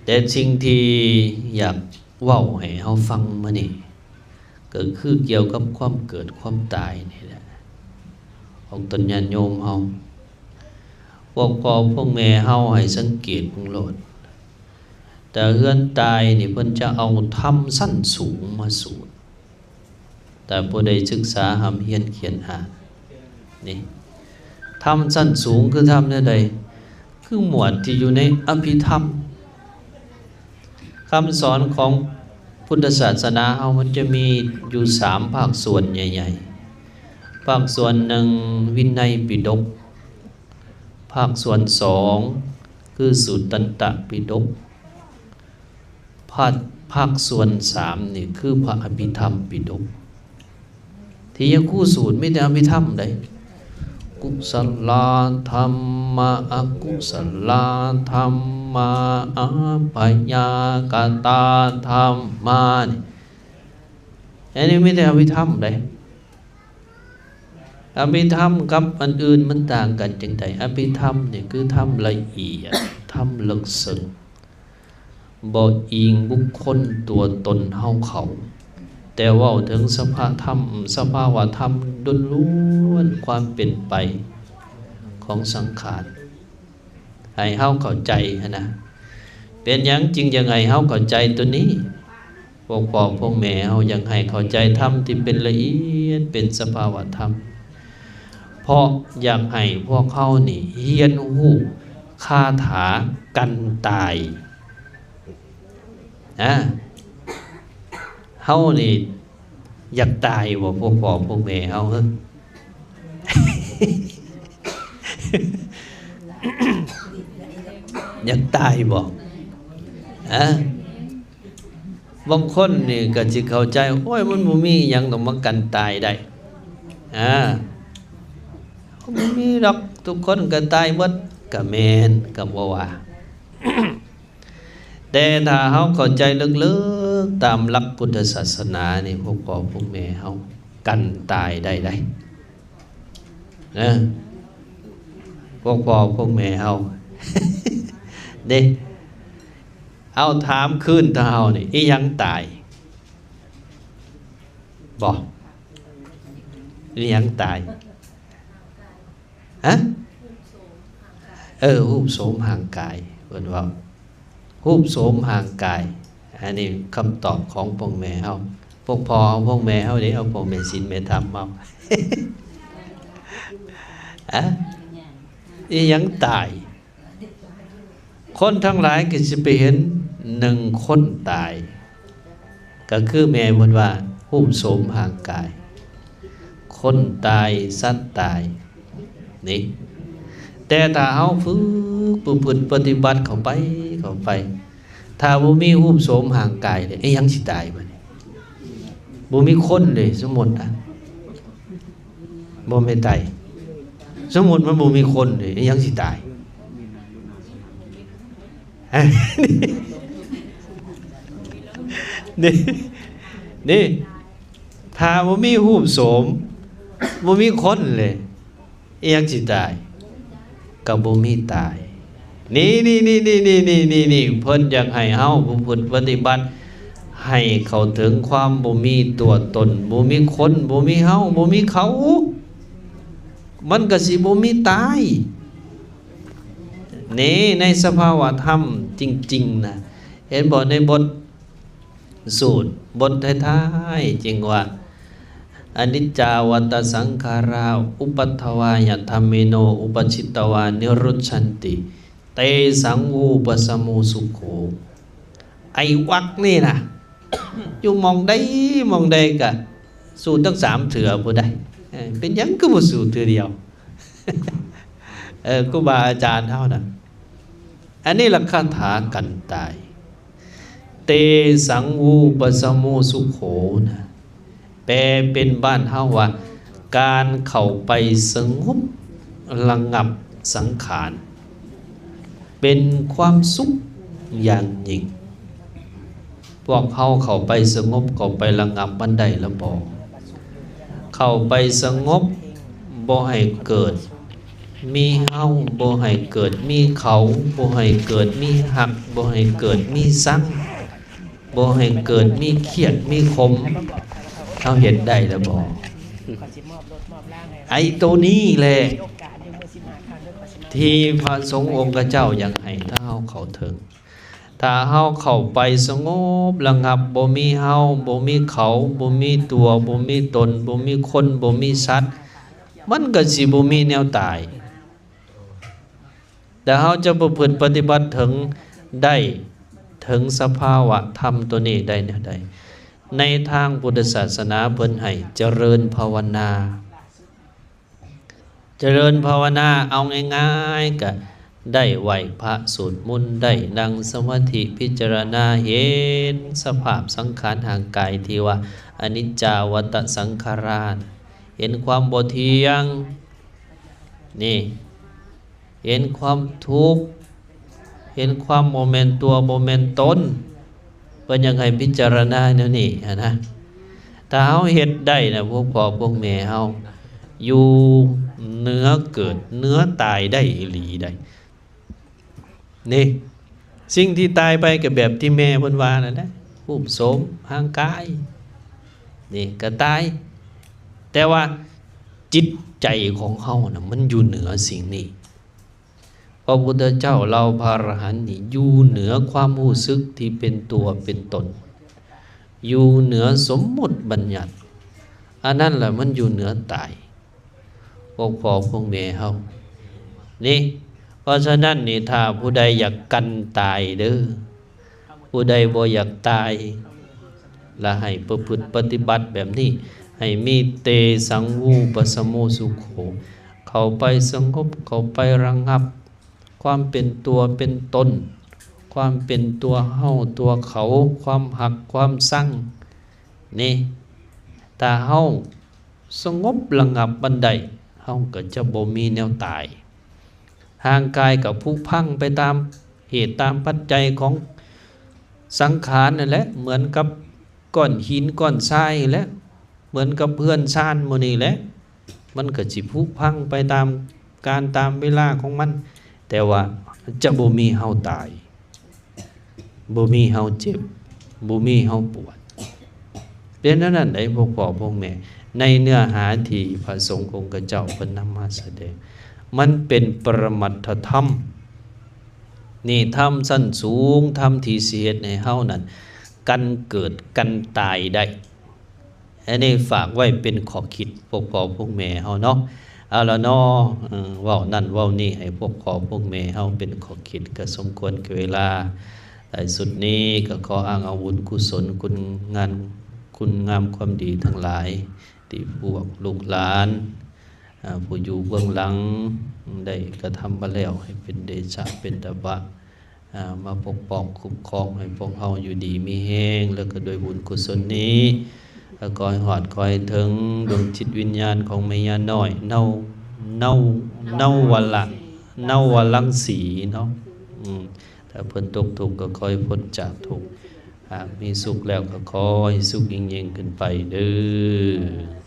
แต่สิ่งที่อยากเว้าให้เฮาฟังมื้อนี้ก็คือเกี่ยวกับความเกิดความตายนี่แหละของตนญาติโยมเฮาพวกพ่อพวกแม่เฮาให้สังเกตเบิ่งโลดแต่เฮือนตายนี่เพิ่นจะเอาธรรมสั้นสูงมาสวดแต่บ่ได้ศึกษาหำเฮียนเขียนอ่านนี่ธรรมสั้นสูงคือธรรมแนวใดคือหมวดที่อยู่ในอภิธรรมคำสอนของพุทธศาสนาเฮามันจะมีอยู่3ภาคส่วนใหญ่ๆภาคส่วนหนึ่งวินัยปิฎกภาคส่วน2คือสุตตันตปิฎกภาคส่วน3นี่คือพระอภิธรรมปิฎกที่ยังคู่สูตรไม่ได้อภิธรรมใดกุศลธัมมาอกุศลธัมมาอัปยากตาธัมมาอันนี้ไม่ได้อภิธรรมใดอภิธรรมกับอันอื่นมันต่างกันจังใดอภิธรรมนี่คือธรรมละเอียดธรรมลึกซึ้งบ่อิงบุคคลตัวตนเฮาเขาแต่ว่าถึงสภาวะธรรมล้วนๆความเป็นไปของสังขารให้เฮาเข้าใจนะเป็นหยังจริงยังไงเฮาเข้าใจตัวนี้พวกพ่อพวกแม่เฮายังให้เข้าใจธรรมที่เป็นละเอียดเป็นสภาวะธรรมเพราะอยากให้พวกเขานี่เรียนรู้คาถากันตายเฮานี่อยากตายบ่พวกพ่อพวกแม่เฮาอยากตายบ่บางคนนี่ก็สิเข้าใจโอ้ยมันบ่มีหยังต้องมากันตายได้บ่มีดอกทุกคนก็ตายหมดก็แม่นก็บ่ว่า แต่ถ้าเฮาเข้าใจลึกๆตามหลักพุทธศาสนานี่พวกพ่อพวกแม่เฮากันตายได้นะพวกพ่อพวกแม่เฮา เด้เอาถามคืนถ้าเฮานี่อีหยังตายบ่อีหยังตายรูปโสมห่างกายเพิ่นว่ารูปโสมห่างกายอันนี้คำตอบของพวกแม่เฮาพวกพ่อเอาพวกแม่เฮาเด้เอาพวกแม่ศีลแม่ธรรมเอา อีหยังตายคนทั้งหลายก็สิไปเห็น1คนตายก็คือแม่เพิ่นว่ารูปโสมห่างกายคนตายสัตว์ตายนี่แต่ถ้าเฮาฝึกปฏิบัติเข้าไปถ้าบ่มีรูปโสมห่างกายเลยยังสิตายบัดนี้บ่มีคนเลยสมมุติบ่แม่นตายสมมุติมันบ่มีคนเลยยังสิตายนี่ถ้าบ่มีรูปโสมบ่มีคนเลยยังสิตายก็บ่มีตายนี่เพิ่นอยากให้เฮาผู้ปฏิบัติให้เข้าถึงความบ่มีตัวตนบ่มีคนบ่มีเฮาบ่มีเขามันก็สิบ่มีตายนี่ในสภาวะธรรมจริงๆนะเห็นบ่ในบทสูตรบทท้ายๆจริงว่าอนิจจาวัตสังขาราอุปัฏฐวายธัมเมโนอุปชิตตวานิรุชชันติเตสังวูปสมุสุโขไอ้วักนี่นะ อยู่มองได้กะสูตรทั้ง3เถื่อบ่ได้เป็นหยังก็บ่สูตรเถื่อเดียว ครูบาอาจารย์เฮาน่ะอันนี้หลักคาถากันตายเตสังวูปสมุสุโขนะแปลเป็นบ้านเฮาว่าการเข้าไปสงบระงับสังขารเป็นความสุขอย่างยิ่งพวกเฮาเข้าไปสงบเข้าไประงับบันไดละบ่เข้าไปสงบบ่ให้เกิด มีเฮาบ่ให้เกิดมีเขาบ่ให้เกิดมีหักบ่ให้เกิดมีซังบ่ให้เกิดมีเครียดมีขมเฮาเฮ็ดได้แล้วบ่ไอ้ตัวนี้แหละที่พระสงฆ์องค์เจ้าอยากให้ถ้าเฮาเข้าถึงถ้าเฮาเข้าไปสงบระงับบ่มีเฮาบ่มีเขาบ่มีตัวบ่มีตนบ่มีคนบ่มีสัตว์มันก็สิบ่มีแนวตายแต่เฮาจะประพฤติปฏิบัติถึงได้ถึงสภาวะธรรมตัวนี้ได้แนวใดในทางพุทธศาสนาเพิ่นให้เจริญภาวนาเจริญภาวนาเอาง่ายๆก็ได้ไหวพระสวดมนต์ได้นั่งสมาธิพิจารณาเห็นสภาพสังขารทางกายที่ว่าอนิจจาวัฏสังขาราเห็นความบ่เที่ยงนี่เห็นความทุกข์เห็นความโมเมนต์ตัวโมเมนต์ตนเป็นยังไงพิจารณาเนี่ยนี่นะถ้าเฮาเฮ็ดได้นะพวกพ่อพวกแม่เฮาอยู่เนื้อเกิดเนื้อตายได้อีหลีได้นี่สิ่งที่ตายไปก็แบบที่แม่เพิ่นว่านั่นนะรูปโสมร่างกายนี่ก็ตายแต่ว่าจิตใจของเฮาน่ะมันอยู่เหนือสิ่งนี้พระพุทธเจ้าเราพระอรหันต์นี่อยู่เหนือความรู้สึกที่เป็นตัวเป็นตนอยู่เหนือสมมุติบัญญัติอันนั้นแหละมันอยู่เหนือตายพวกพ่อพวกแม่เฮานี่เพราะฉะนั้นนี่ถ้าผู้ใดอยากกันตายเด้อผู้ใดบ่อยากตายละให้ประพฤติปฏิบัติแบบนี้ให้มีเตสังวูปสโมสุโขเข้าไปสงบเข้าไประงับความเป็นตัวเป็นตนความเป็นตัวเฮาตัวเขาความหักความสั่งนี่ถ้าเฮาสงบระงับบันไดเฮาก็จะบ่มีแนวตายห่างกายกับผุพังไปตามเหตุตามปัจจัยของสังขารนั่นแหละเหมือนกับก้อนหินก้อนทรายแหละเหมือนกับเพื่อนชานหมู่นี้แหละมันก็สิผุพังไปตามการตามเวลาของมันแต่ว่าจะบ่มีเฮาตายบ่มีเฮาเจ็บบ่มีเฮาปวดเป็นนั้นไอ้พวกพ่อพวกแม่ในเนื้อหาที่พระสงฆ์องค์เจ้าเพิ่นนำมาแสดงมันเป็นปรมัตถธรรมนี่ธรรมสั้นสูงธรรมที่สิเฮ็ดให้เฮานั้นกันเกิดกันตายได้อันนี้ฝากไว้เป็นข้อคิดพวกพ่อพวกแม่เฮาเนาะเอาละเนาะเว้านั่นเว้านี่ให้พวกพ่อพวกแม่เฮาเป็นข้อคิดก็สมควรแก่เวลาแต่สุดนี้ก็ขออ้างเอาบุญกุศลคุณงามความดีทั้งหลายที่พวกลูกหลานผู้อยู่เบื้องหลังได้กระทำมาแล้วให้เป็นเดชะเป็นตบะมาปกป้องคุ้มครองให้พวกเฮาอยู่ดีมีแห้งแล้วก็โดยบุญกุศลนี้คอยหอดคอยถึงดวงจิตวิญญาณของแม่ย่าน้อยเน่าวันลังสีเนาะถ้าเพิ่นตกทุกข์ก็คอยพ้นจากทุกข์หากมีสุขแล้วก็คอยสุขยิ่งๆขึ้นไปเด้อ